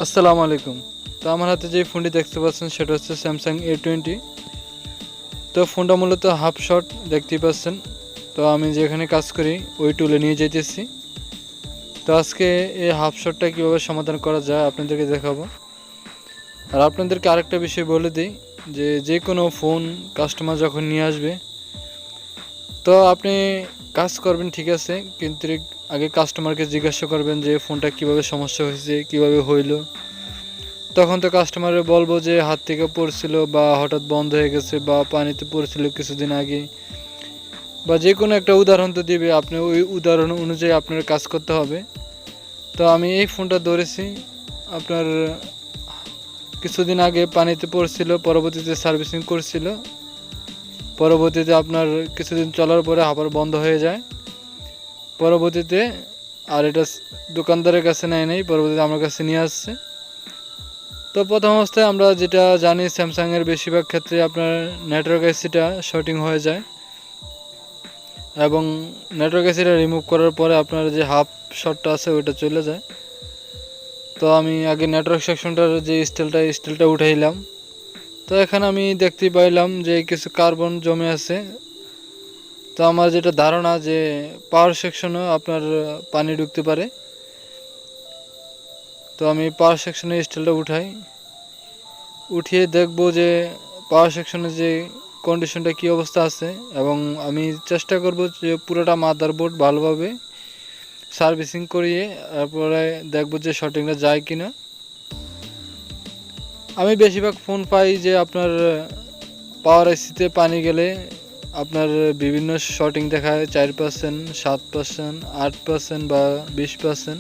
আসসালামু আলাইকুম। তো আমার হাতে যে ফোনটি দেখতে পাচ্ছেন সেটা হচ্ছে স্যামসাং A20। তো ফোনটা মূলত হাফ শট দেখতেই পাচ্ছেন। তো আমি যেখানে কাজ করি ওই টুলে নিয়ে যেতেছি। তো আজকে এই হাফ শটটা কীভাবে সমাধান করা যায় আপনাদেরকে দেখাবো। আর আপনাদেরকে আরেকটা বিষয় বলে দিই যে কোনো ফোন কাস্টমার যখন নিয়ে আসবে, তো আপনি কাজ করবেন ঠিক আছে, কিন্তু আগে কাস্টমারকে জিজ্ঞাসা করবেন যে ফোনটা কীভাবে সমস্যা হয়েছে, কীভাবে হইলো। তখন তো কাস্টমারে বলবো যে হাত থেকে পড়ছিল বা হঠাৎ বন্ধ হয়ে গেছে বা পানিতে পড়ছিল কিছুদিন আগে, বা যে কোনো একটা উদাহরণ তো দিবে, আপনি ওই উদাহরণ অনুযায়ী আপনার কাজ করতে হবে। তো আমি এই ফোনটা ধরেছি, আপনার কিছুদিন আগে পানিতে পড়ছিল, পরবর্তীতে সার্ভিসিং করছিল, পরবর্তীতে আপনার কিছুদিন চলার পরে আবার বন্ধ হয়ে যায়। পরবর্তীতে আর এটা দোকানদারের কাছে নেয় নাই, পরবর্তীতে আমার কাছে নিয়ে আসছে। তো প্রথম অবস্থায় আমরা যেটা জানি স্যামসাংয়ের বেশিরভাগ ক্ষেত্রে আপনার নেটওয়ার্ক আইসিটা শর্টিং হয়ে যায়, এবং নেটওয়ার্ক আইসিটা রিমুভ করার পরে আপনার যে হাফ শটটা আছে ওইটা চলে যায়। তো আমি আগে নেটওয়ার্ক সেকশনটার যে স্টিলটা উঠাইলাম। তো এখানে আমি দেখতে পাইলাম যে কিছু কার্বন জমে আছে। তো আমার যেটা ধারণা যে পাওয়ার সেকশনেও আপনার পানি ঢুকতে পারে। তো আমি পাওয়ার সেকশনে স্টিলটা উঠিয়ে দেখব যে পাওয়ার সেকশনে যে কন্ডিশনটা কী অবস্থা আছে, এবং আমি চেষ্টা করব যে পুরোটা মাদারবোর্ড ভালোভাবে সার্ভিসিং করিয়ে তারপরে দেখব যে শর্টিংটা যায় কি না। আমি বেশিরভাগ ফোন পাই যে আপনার পাওয়ার আইসিতে পানি গেলে আপনার বিভিন্ন শর্টিং দেখায় 4%, 7%, 8% বা 20%।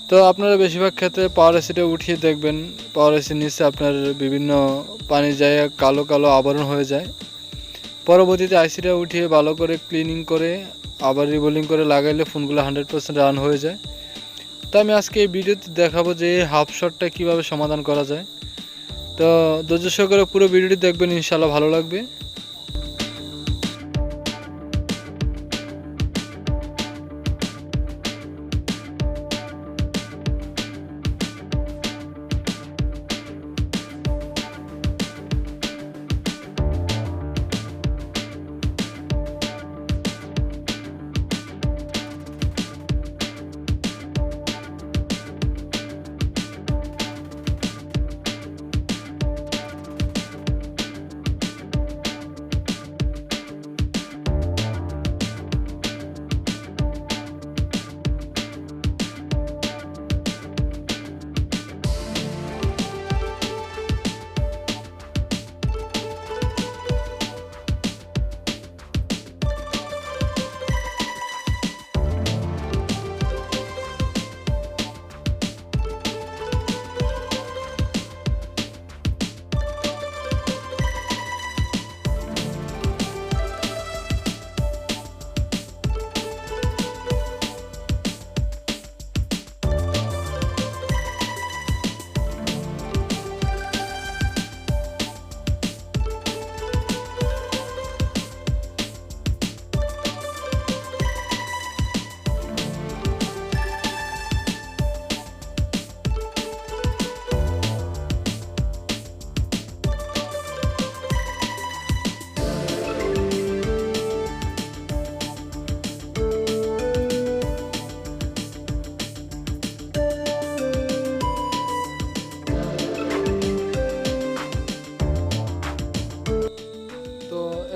তো আপনারা বেশিরভাগ ক্ষেত্রে পাওয়ার আইসিটা উঠিয়ে দেখবেন, পাওয়ার আইসির নিচে আপনার বিভিন্ন পানি যায় কালো কালো আবরণ হয়ে যায়। পরবর্তীতে আইসিটা উঠিয়ে ভালো করে ক্লিনিং করে আবার রিবোলিং করে লাগাইলে ফোনগুলো 100% রান হয়ে যায়। তো আমি আজকে এই ভিডিওতে দেখাবো যে হাফ শটটা কীভাবে সমাধান করা যায়। তো ধৈর্য সহকারে পুরো ভিডিওটি দেখবেন, ইনশাল্লাহ ভালো লাগবে।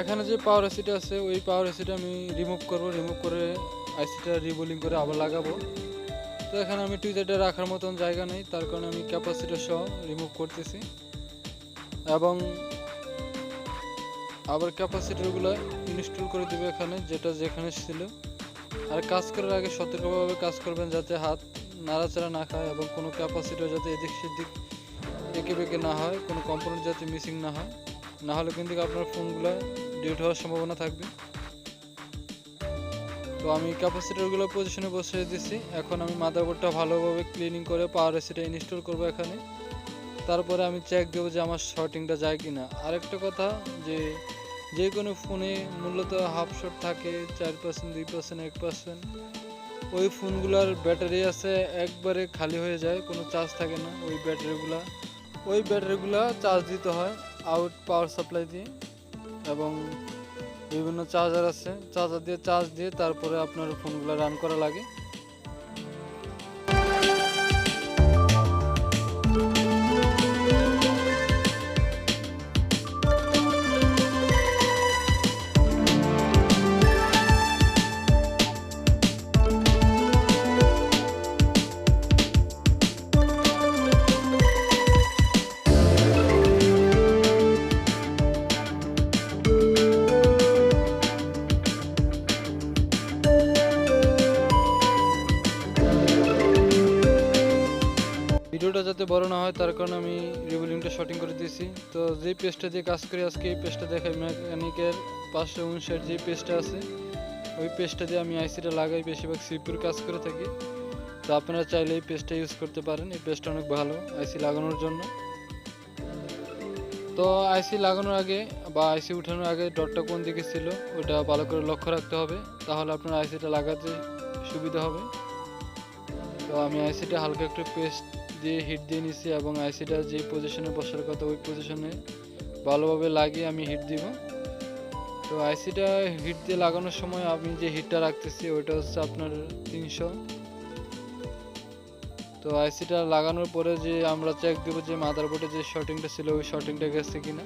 এখানে যে পাওয়ার আইসিটা আছে ওই পাওয়ার আইসিটা আমি রিমুভ করে আইসিটা রিবোলিং করে আবার লাগাবো। তো এখানে আমি টুইজারটা রাখার মতন জায়গা নেই, তার কারণে আমি ক্যাপাসিটর সহ রিমুভ করতেছি, এবং আবার ক্যাপাসিটরগুলো ইনস্টল করে দেবে এখানে যেখানে ছিল। আর কাজ করার আগে সতর্কভাবে কাজ করবেন যাতে হাত নাড়াচাড়া না খায়, এবং কোনো ক্যাপাসিটর যাতে এদিক সেদিক এঁকে বেঁকে না হয়, কোনো কম্পোনেন্ট যাতে মিসিং না হয়, না হলে কিন্তু আপনার ফোনগুলো ডিউট হওয়ার সম্ভাবনা থাকবে। তো আমি ক্যাপাসিটরগুলো পজিশনে বসিয়ে দিচ্ছি। এখন আমি মাদারবোর্ডটা ভালোভাবে ক্লিনিং করে পাওয়ার আইসিটা ইনস্টল করব এখানে। তারপরে আমি চেক দেবো যে আমার শর্টিংটা যায় কি না। আরেকটা কথা, যে কোনো ফোনে মূলত হাফ শট থাকে 4%, 2%, 1%। ওই ফোনগুলোর ব্যাটারি আছে একবারে খালি হয়ে যায়, কোনো চার্জ থাকে না। ওই ব্যাটারিগুলা চার্জ দিতে হয় আউট পাওয়ার সাপ্লাই দিয়ে, এবং বিভিন্ন চার্জার আছে, চার্জ দিয়ে তারপরে আপনার ফোনগুলো রান করা লাগে। ভিডিওটা যাতে বড় না হয় তার কারণে আমি রিভলিংটা শর্টিং করে দিয়েছি। তো যে পেজটা দিয়ে কাজ করি আজকে, এই পেজটা দেখাই মেকানিকের 559 যে পেজটা আছে, ওই পেজটা দিয়ে আমি আইসিটা লাগাই, বেশিরভাগ সিপিউর কাজ করে থাকি। তো আপনারা চাইলে এই পেজটা ইউজ করতে পারেন, এই পেজটা অনেক ভালো আইসি লাগানোর জন্য। তো আইসি লাগানোর আগে বা আইসি উঠানোর আগে ডটটা কোন দিকে ছিল ওটা ভালো করে লক্ষ্য রাখতে হবে, তাহলে আপনার আইসিটা লাগাতে সুবিধা হবে। তো আমি আইসিটা হালকা একটু পেস্ট দিয়ে হিট দিয়ে নিছি, এবং আইসিটা যে পজিশনে বসার কথা ওই পজিশনে ভালোভাবে লাগিয়ে আমি হিট দিব। তো আইসিটা হিট দিয়ে লাগানোর সময় আমি যে হিটটা রাখতেছি ওইটা হচ্ছে আপনার 300। তো আইসিটা লাগানোর পরে যে আমরা চেক দেবো যে মাদারবোর্ডে যে শর্টিংটা ছিল ওই শর্টিংটা গেছে কিনা।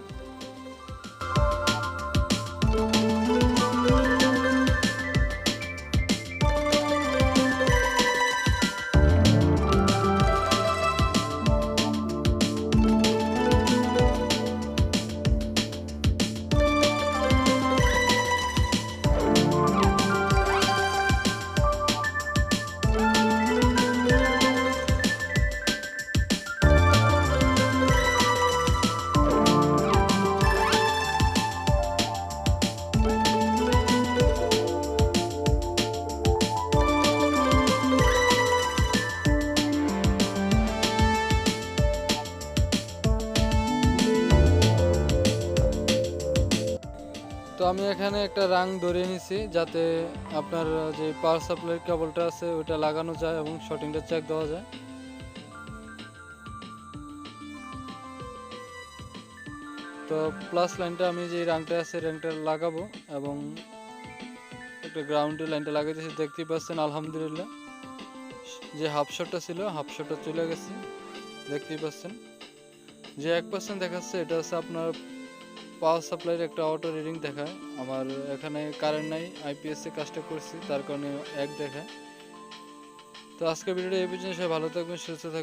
তো আমি এখানে একটা রাং ধরিয়ে নিছি যাতে আপনার যে পাওয়ার সাপ্লাই কেবলটা আছে ওটা লাগানো যায় এবং শর্টিংটা চেক দেওয়া যায়। তো প্লাস লাইনটা আমি যে রাংটা আছে রাংটা লাগাবো, এবং একটা গ্রাউন্ডের লাইনটা লাগিয়ে দিয়েছি। দেখতেই পাচ্ছেন আলহামদুলিল্লাহ যে হাফ শটটা ছিল হাফ শটটা চলে গেছে। দেখতেই পাচ্ছেন যে 1% দেখাচ্ছে, এটা হচ্ছে আপনার পাওয়ার সাপ্লাইয়ের একটা অটো রিডিং দেখায়। আমার এখানে কারেন্ট নাই, আইপিএসে কাজটা করছি তার কারণে 1 দেখায়। তো আজকের ভিডিওটা এই পর্যন্ত, সবাই ভালো থাকবেন, সুস্থ থাকবেন।